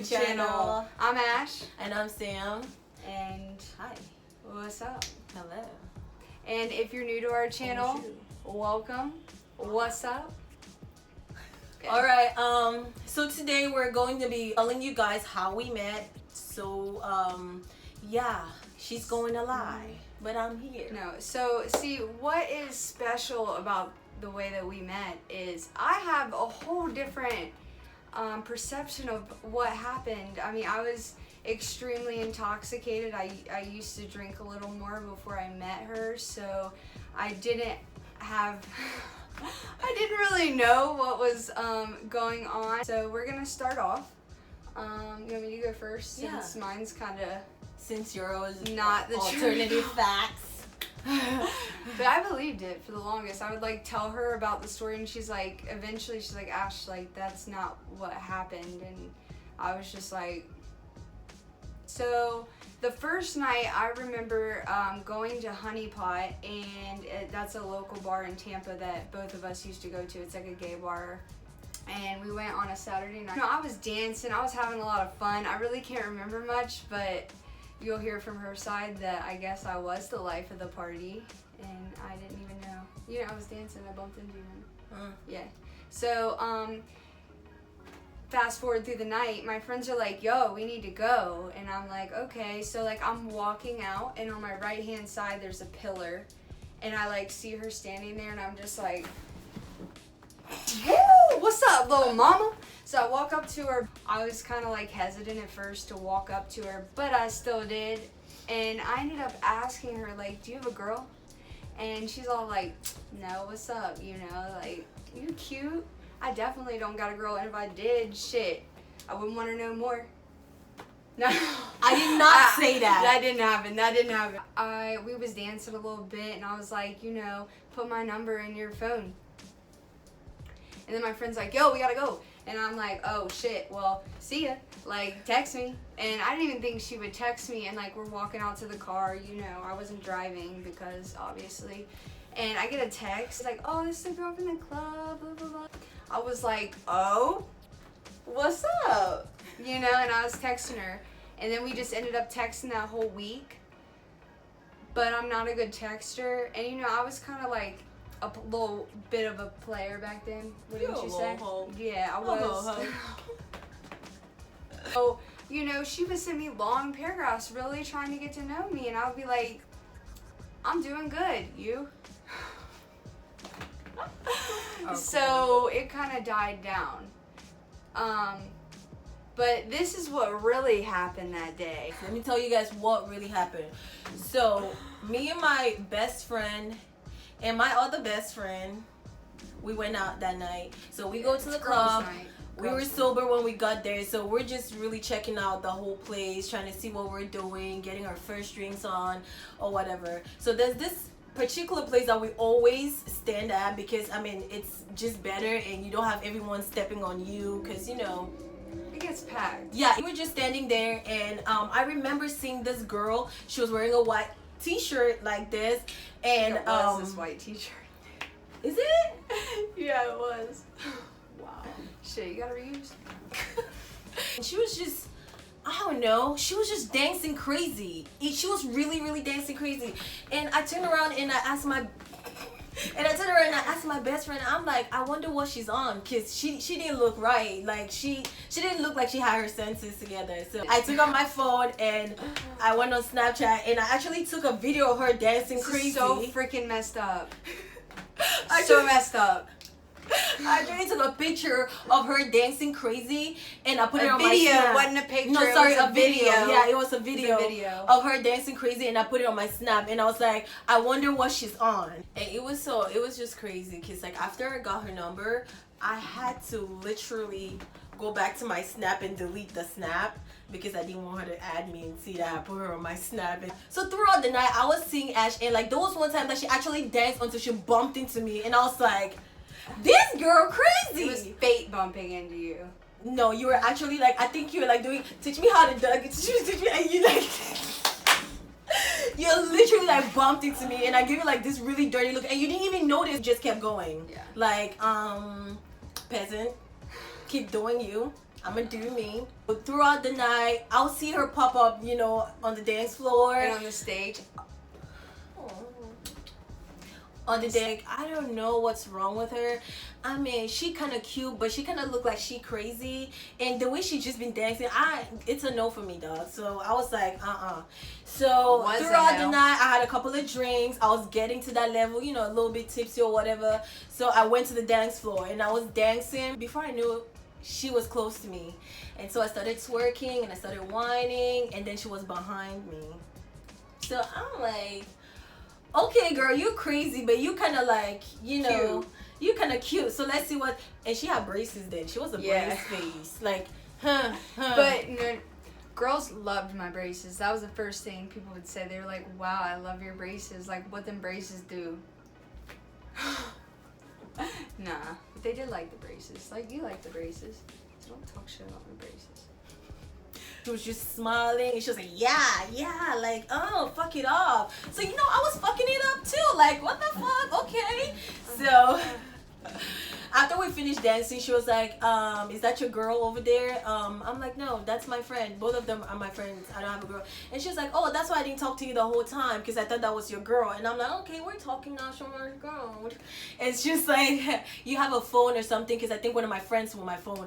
channel. I'm Ash. And I'm Sam. And Hi. what's up? Hello. And if you're new to our channel, welcome. What's up? Okay. Alright, so today we're going to be telling you guys how we met. So, yeah, she's going to lie, but I'm here. No, so see, what is special about the way that we met is I have a whole different perception of what happened. I mean, I was extremely intoxicated. I used to drink a little more before I met her, so I didn't have I didn't really know what was going on. So we're gonna start off. You want me to go first since mine's kind of, since yours not the alternative truth. facts. But I believed it for the longest. I would like tell her about the story, and she's like, eventually she's like, Ash, like that's not what happened. And I was just like, so the first night I remember going to Honey Pot, and that's a local bar in Tampa that both of us used to go to. It's like a gay bar. And we went on a Saturday night. You know, I was dancing, I was having a lot of fun. I really can't remember much, but you'll hear from her side that I guess I was the life of the party, and I didn't even know. You know, I was dancing, I bumped into you. Yeah. So, fast forward through the night, my friends are like, yo, we need to go. And I'm like, okay. So, like, I'm walking out, and on my right-hand side, there's a pillar. And I, like, see her standing there, and I'm just like, woo, what's up, little mama? So I walk up to her. I was kind of like hesitant at first to walk up to her, but I still did. And I ended up asking her, like, do you have a girl? And she's all like, no, what's up? You know, like, you cute. I definitely don't got a girl, and if I did, shit, I wouldn't want her no more. No, I did not say that. That didn't happen. We was dancing a little bit, and I was like, you know, put my number in your phone. And then my friend's like, yo, we gotta go. And I'm like, oh shit, well, see ya. Like, text me. And I didn't even think she would text me. And like, we're walking out to the car, you know, I wasn't driving because obviously. And I get a text, like, oh, this is the girl from the club, blah, blah, blah. I was like, oh, what's up? You know, and I was texting her. And then we just ended up texting that whole week. But I'm not a good texter. And you know, I was kind of like a little bit of a player back then, wouldn't you say? Hoe. Yeah, I was. So, you know, she would send me long paragraphs really trying to get to know me, and I would be like, I'm doing good, you? So it kind of died down. But this is what really happened that day. Let me tell you guys what really happened. So, me and my best friend and my other best friend, we went out that night. So we go to the club. We were sober when we got there, so we're just really checking out the whole place, trying to see what we're doing, getting our first drinks on or whatever. So there's this particular place that we always stand at because, I mean, it's just better and you don't have everyone stepping on you because, you know, it gets packed. Yeah, we were just standing there, and I remember seeing this girl. She was wearing a white t-shirt like this, and it was this white t-shirt. Is it? Yeah, it was. Wow. Shit, you gotta reuse. And she was just, I don't know, she was just dancing crazy. She was really, really dancing crazy. And I turned around and I asked my best friend, I'm like, I wonder what she's on, because she didn't look right. Like, she didn't look like she had her senses together. So I took out my phone and I went on Snapchat and I actually took a video of her dancing crazy. So freaking messed up. So messed up. I actually took a picture of her dancing crazy and I put it on my video. Snap. Wasn't a picture. No, sorry, it was a video. Yeah, it was a video, of her dancing crazy, and I put it on my Snap, and I was like, I wonder what she's on. And it was just crazy because like after I got her number, I had to literally go back to my Snap and delete the Snap because I didn't want her to add me and see that I put her on my Snap. And so throughout the night, I was seeing Ash, and like there was one time that she actually danced until she bumped into me, and I was like, this girl crazy. It was fate bumping into you. No, you were actually like, I think you were like doing, teach me how to dug it, teach me, and you like, you literally like bumped into me, and I gave you like this really dirty look, and you didn't even notice, just kept going. Yeah. Like, peasant, keep doing you. I'm gonna do me. But throughout the night, I'll see her pop up, you know, on the dance floor and on the stage. On the deck. I don't know what's wrong with her. I mean, she kind of cute, but she kind of look like she crazy. And the way she just been dancing, it's a no for me, dog. So I was like, So throughout the night, I had a couple of drinks. I was getting to that level, you know, a little bit tipsy or whatever. So I went to the dance floor and I was dancing. Before I knew it, she was close to me. And so I started twerking and I started whining, and then she was behind me. So I'm like, okay, girl, you crazy, but you kind of like, you know, you kind of cute. So let's see what. And she had braces then. She was a brace face, like, But no, girls loved my braces. That was the first thing people would say. They were like, "Wow, I love your braces. Like, what them braces do." Nah, but they did like the braces. Like, you like the braces. So don't talk shit about my braces. She was just smiling and she was like, yeah, like, oh, fuck it off. So, you know, I was fucking it up too. Like, what the fuck? Okay. So, after we finished dancing, she was like, is that your girl over there? I'm like, no, that's my friend. Both of them are my friends. I don't have a girl. And she was like, oh, that's why I didn't talk to you the whole time, because I thought that was your girl. And I'm like, okay, we're talking now. Show me your girl. And it's just like, you have a phone or something, because I think one of my friends with my phone.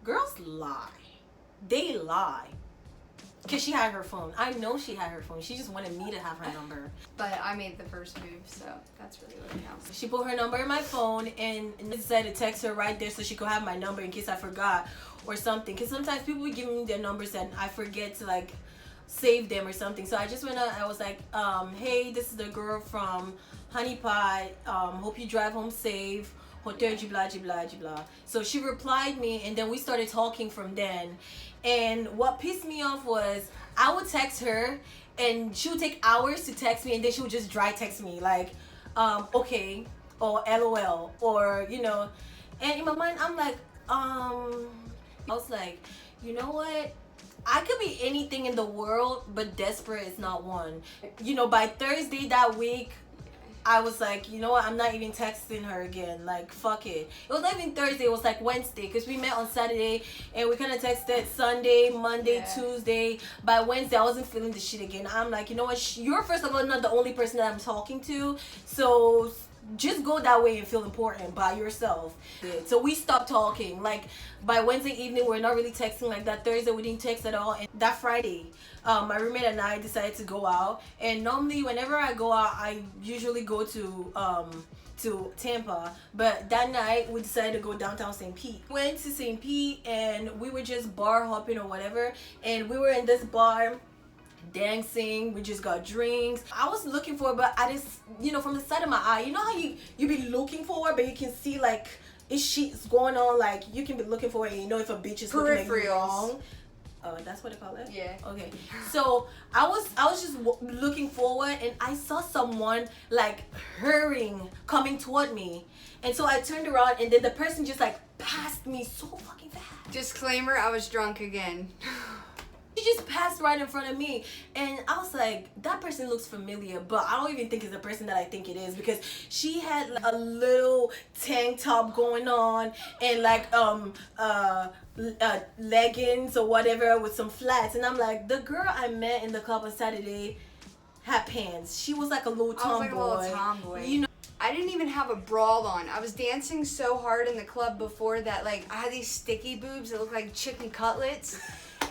Girls lie. They lie. Because she had her phone. I know she had her phone. She just wanted me to have her number. But I made the first move, so that's really what counts. She put her number in my phone and decided to text her right there so she could have my number in case I forgot or something. Because sometimes people would give me their numbers and I forget to, like, save them or something. So I just went out and I was like, hey, this is the girl from Honey Pie. Hope you drive home safe. Hotel blah blah blah. So she replied me, and then we started talking from then. And what pissed me off was I would text her and she would take hours to text me, and then she would just dry text me like, okay, or LOL, or, you know. And in my mind, I'm like, I was like, you know what? I could be anything in the world, but desperate is not one. You know, by Thursday that week, I was like, you know what, I'm not even texting her again. Like, fuck it. It was not even Thursday, it was like Wednesday, because we met on Saturday and we kind of texted Sunday, Monday, Tuesday. By Wednesday, I wasn't feeling the shit again. I'm like, you know what, you're first of all not the only person that I'm talking to, so just go that way and feel important by yourself. So we stopped talking. Like, by Wednesday evening, we're not really texting like that. Thursday, we didn't text at all. And that Friday, my roommate and I decided to go out. And normally, whenever I go out, I usually go to Tampa. But that night, we decided to go downtown St. Pete. Went to St. Pete, and we were just bar hopping or whatever. And we were in this bar dancing. We just got drinks. I was looking for it, but I just, you know, from the side of my eye, you know how you be looking for it, but you can see like if shit's going on, like you can be looking for it and you know if a bitch is looking at you wrong. That's what they call it? Yeah. Okay. So I was just looking forward, and I saw someone like hurrying coming toward me, and so I turned around, and then the person just like passed me so fucking fast. Disclaimer, I was drunk again. She just passed right in front of me, and I was like, that person looks familiar, but I don't even think it's the person that I think it is, because she had like, a little tank top going on and like leggings or whatever with some flats, and I'm like, the girl I met in the club on Saturday had pants. She was like a little tomboy. You know, I didn't even have a bra on. I was dancing so hard in the club before that, like, I had these sticky boobs that looked like chicken cutlets.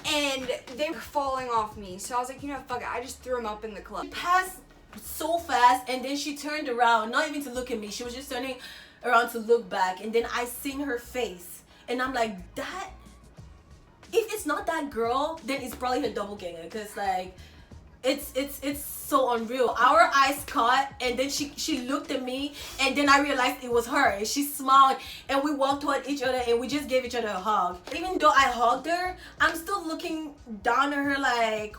And they were falling off me. So I was like, you know, fuck it. I just threw them up in the club. She passed so fast, and then she turned around, not even to look at me. She was just turning around to look back. And then I seen her face. And I'm like, that... If it's not that girl, then it's probably her doppelganger. Because, like, it's so unreal. Our eyes caught, and then she looked at me, and then I realized it was her, and she smiled, and we walked toward each other, and we just gave each other a hug. Even though I hugged her, I'm still looking down at her like,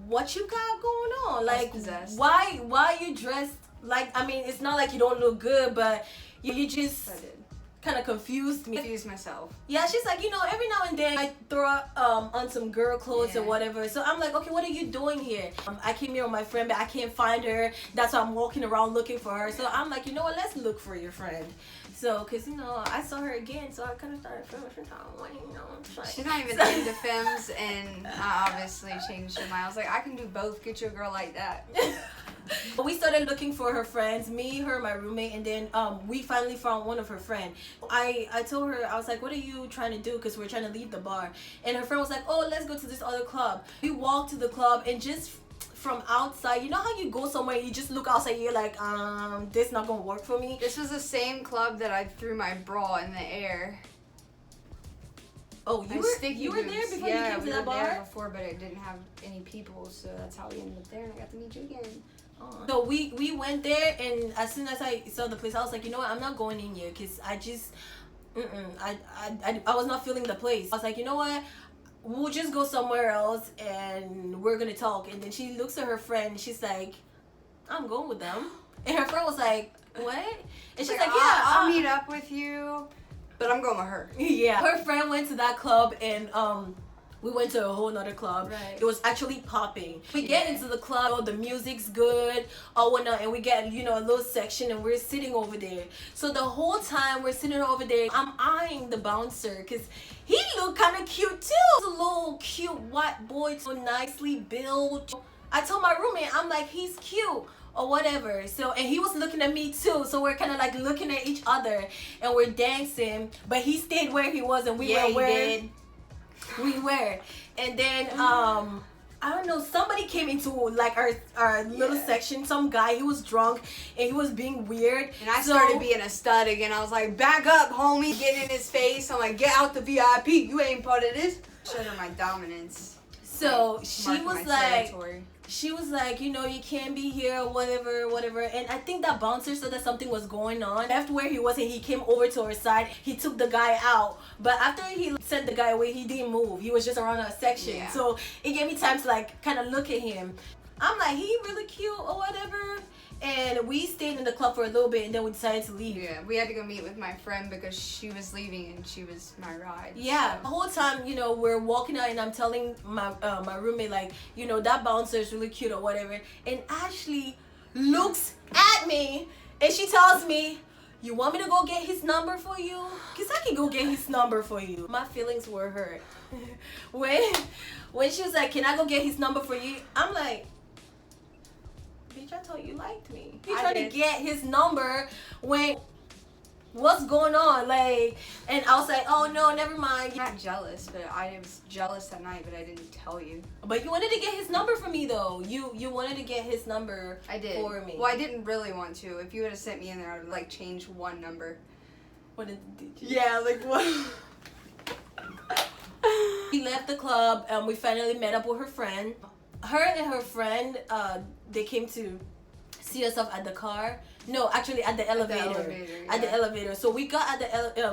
what you got going on? Like, why you dressed like, I mean, it's not like you don't look good, but you just kind of confused me. Confused myself. Yeah, she's like, you know, every now and then I throw on some girl clothes or whatever. So I'm like, okay, what are you doing here? I came here with my friend, but I can't find her. That's why I'm walking around looking for her. So I'm like, you know what? Let's look for your friend. So, cause you know, I saw her again, so I kind of started feeling she's not even into femmes, and I obviously changed her mind. I was like, I can do both. Get you a girl like that. We started looking for her friends, me, her, my roommate, and then we finally found one of her friends. I told her, I was like, what are you trying to do? Because we're trying to leave the bar. And her friend was like, oh, let's go to this other club. We walked to the club, and just from outside, you know how you go somewhere, you just look outside, you're like, this not gonna work for me. This was the same club that I threw my bra in the air. Oh, you were there before you came to that bar? Yeah, we were there before, but it didn't have any people, so that's how we ended up there, and I got to meet you again. So we went there, and as soon as I saw the place, I was like, you know what, I'm not going in here, because I just, I was not feeling the place. I was like, you know what, we'll just go somewhere else, and we're going to talk. And then she looks at her friend, and she's like, I'm going with them. And her friend was like, what? And she's like, yeah, I'll meet up with you, but I'm going with her. Yeah. Her friend went to that club, and we went to a whole nother club. Right. It was actually popping. We get into the club, the music's good, or whatnot, and we get, you know, a little section, and we're sitting over there. So the whole time we're sitting over there, I'm eyeing the bouncer, because he looked kind of cute too. He was a little cute white boy, so nicely built. I told my roommate, I'm like, he's cute or whatever. So, and he was looking at me too, so we're kind of like looking at each other, and we're dancing, but he stayed where he was, and we were where we were. And then I don't know, somebody came into like our little section, some guy, he was drunk and he was being weird, and I started being a stud again. I was like, back up, homie, get in his face. I'm like, get out the VIP, you ain't part of this. Showed her my dominance. So she was like, you know, you can't be here or whatever. And I think that bouncer said that something was going on. Left where he was, and he came over to her side. He took the guy out. But after he sent the guy away, he didn't move. He was just around our section. Yeah. So it gave me time to like kind of look at him. I'm like, he really cute or whatever. And we stayed in the club for a little bit, and then we decided to leave. Yeah, we had to go meet with my friend because she was leaving and she was my ride. Yeah, so. The whole time, you know, we're walking out, and I'm telling my roommate, like, you know, that bouncer is really cute or whatever. And Ashley looks at me, and she tells me, you want me to go get his number for you? Because I can go get his number for you. My feelings were hurt. when she was like, can I go get his number for you? I'm like, bitch, I told you liked me. You trying to get his number when what's going on? Like, and I was like, oh no, never mind. I'm not jealous, but I was jealous that night, but I didn't tell you. But you wanted to get his number for me though. You wanted to get his number for me. Well, I didn't really want to. If you would have sent me in there, I would like change one number. What did you? Yeah, like what? We left the club, and we finally met up with her friend. Her and her friend, they came to see us off at the car. No, actually at the elevator. At the elevator. So we got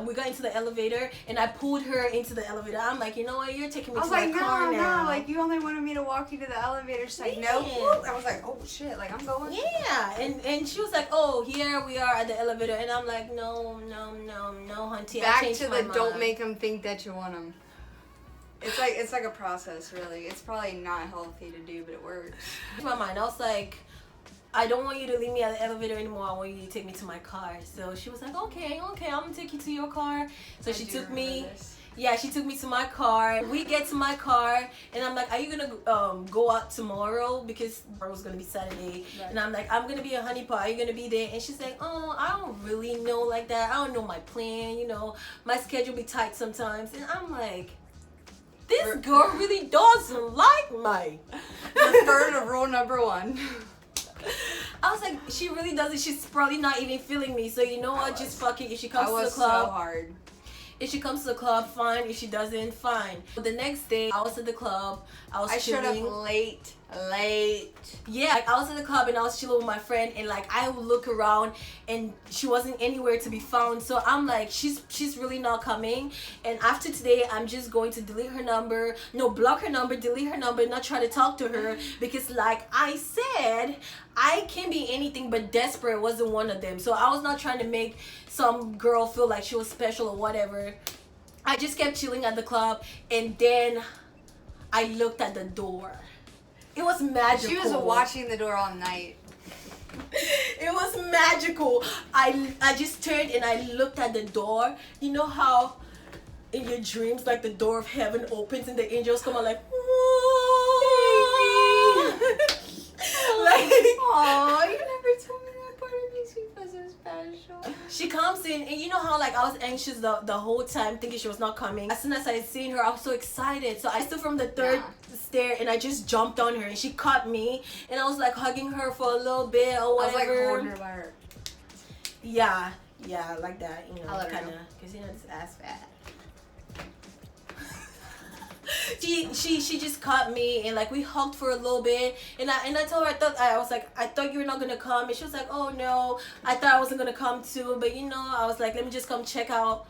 we got into the elevator, and I pulled her into the elevator. I'm like, you know what? You're taking me to my car now. No, like you only wanted me to walk you to the elevator. She's like, no. I was like, oh shit, like I'm going. Yeah, and she was like, oh, here we are at the elevator, and I'm like, no, hunty. Back to the don't make them think that you want them. It's like a process, really. It's probably not healthy to do, but it works. In my mind, I was like, I don't want you to leave me at the elevator anymore. I want you to take me to my car. So she was like, okay, I'm gonna take you to your car. So she took me. Yeah, she took me to my car. We get to my car, and I'm like, are you gonna go out tomorrow? Because it was gonna be Saturday. Right. And I'm like, I'm gonna be a honey pot. Are you gonna be there? And she's like, oh, I don't really know like that. I don't know my plan. You know, my schedule be tight sometimes. And I'm like, this girl really doesn't like me. Refer to rule number 1. I was like, she really doesn't. She's probably not even feeling me. So you know what? Just fuck it. If she comes to the club, so hard. If she comes to the club, fine. If she doesn't, fine. But the next day, I was at the club. I showed up late. late. Yeah, like I was in the club and I was chilling with my friend, and like I would look around and she wasn't anywhere to be found. So I'm like, she's really not coming. And after today, I'm just going to delete her number. No, block her number, delete her number, not try to talk to her, because like I said, I can be anything but desperate wasn't one of them. So I was not trying to make some girl feel like she was special or whatever. I just kept chilling at the club, and then I looked at the door. It was magical. She was watching the door all night. It was magical. I just turned and I looked at the door. You know how in your dreams, like the door of heaven opens and the angels come out like, like, oh, you never told me that part. It makes me feel so special. she comes in, and you know how like I was anxious the whole time thinking she was not coming. As soon as I seen her, I was so excited. So I stood from the third stair and I just jumped on her, and she caught me, and I was like hugging her for a little bit or whatever. I was like holding her by her. Yeah, like that, you know, kind of, because you know this ass fat. She just caught me, and like we hugged for a little bit, and I told her I thought you were not gonna come, and she was like, oh no, I thought I wasn't gonna come too, but you know, I was like, let me just come check out.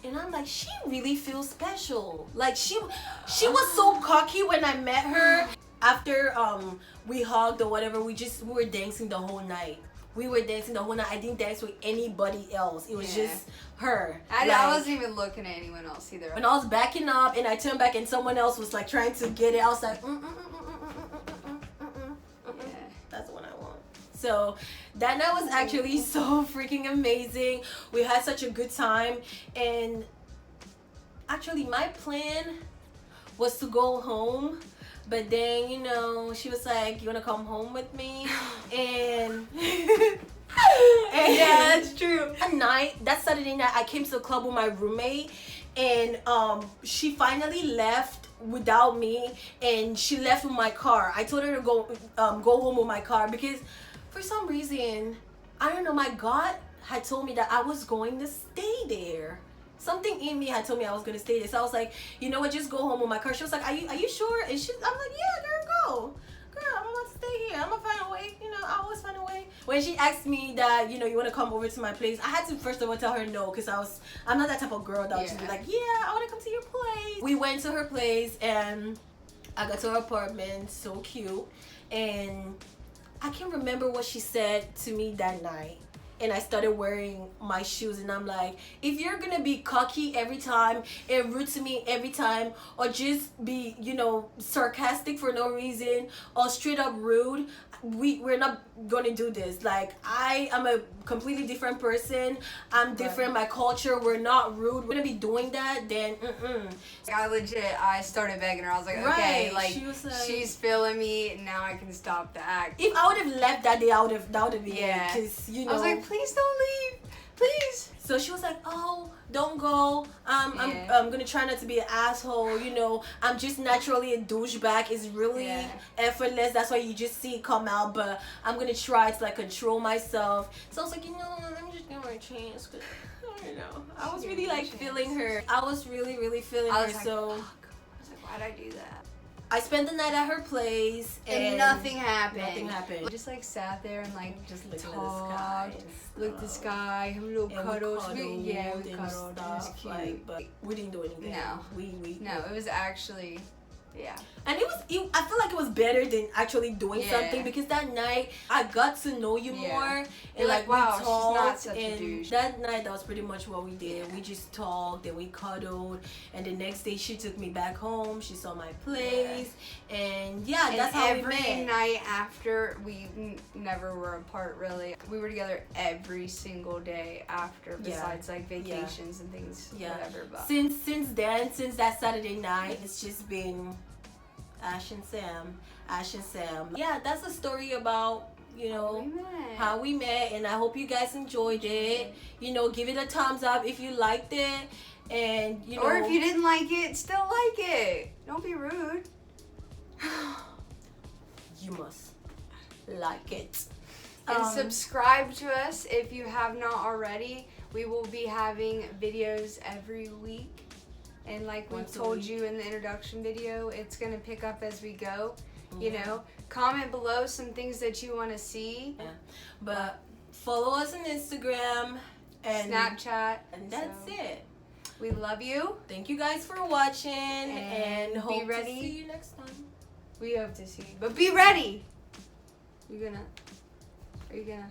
And I'm like, she really feels special. Like she was so cocky when I met her. After we hugged or whatever, we were dancing the whole night. I didn't dance with anybody else. It was just her. I wasn't even looking at anyone else either. When I was backing up and I turned back and someone else was like trying to get it, I was like, that's the one I want. So that night was actually so freaking amazing. We had such a good time, and actually my plan was to go home. But then, you know, she was like, you want to come home with me? And yeah, that's true. That Saturday night, I came to the club with my roommate, and she finally left without me, and she left with my car. I told her to go home with my car because for some reason, I don't know, my gut had told me that I was going to stay there. Something in me had told me I was gonna stay there. So I was like, you know what, just go home with my car. She was like, are you sure? And I'm like, yeah, girl, I'm about to stay here. I'm gonna find a way. You know, I always find a way. When she asked me that, you know, you wanna come over to my place, I had to first of all tell her no, because I'm not that type of girl that would just be like, yeah, I wanna come to your place. We went to her place, and I got to her apartment, so cute. And I can't remember what she said to me that night. And I started wearing my shoes, and I'm like, if you're gonna be cocky every time and rude to me every time, or just be, you know, sarcastic for no reason, or straight up rude, we're not gonna do this. Like, I am a completely different person. I'm different. My culture, we're not rude. We're gonna be doing that, then I started begging her. I was like, okay, like, she was like, she's feeling me, now I can stop the act. If I would have left that day, that would have been it, because, you know, I was like, please don't leave, please. So she was like, oh, don't go. I'm gonna try not to be an asshole. You know, I'm just naturally a douchebag. It's really effortless. That's why you just see it come out. But I'm gonna try to like control myself. So I was like, you know, let me just give her a chance. Cause I don't know. I was really like feeling her. I was really feeling her. Like, so fuck. I was like, why'd I do that? I spent the night at her place, and nothing happened. We just like sat there and like just talked, looked at the sky, have a little cuddles. We cuddled. It was cute. Like, but we didn't do anything. No, it was actually, and I feel like it was better than actually doing something, because that night I got to know you more, and like wow, we talked, she's not such a douche. That night that was pretty much what we did. We just talked, and we cuddled, and the next day she took me back home. She saw my place, and that's how we met. Every night after, we never were apart really. We were together every single day after, besides like vacations and things, whatever. But since that Saturday night, it's just been Ash and Sam. Yeah, that's a story about, you know, how we met, and I hope you guys enjoyed it. You know, give it a thumbs up if you liked it, and you know, or if you didn't like it, still like it. Don't be rude. You must like it. And subscribe to us if you have not already. We will be having videos every week. And like we told you in the introduction video, it's going to pick up as we go. You know, comment below some things that you want to see. Yeah. But follow us on Instagram and Snapchat. And that's it. We love you. Thank you guys for watching and hope to see you next time. We hope to see you. But be ready. Are you gonna?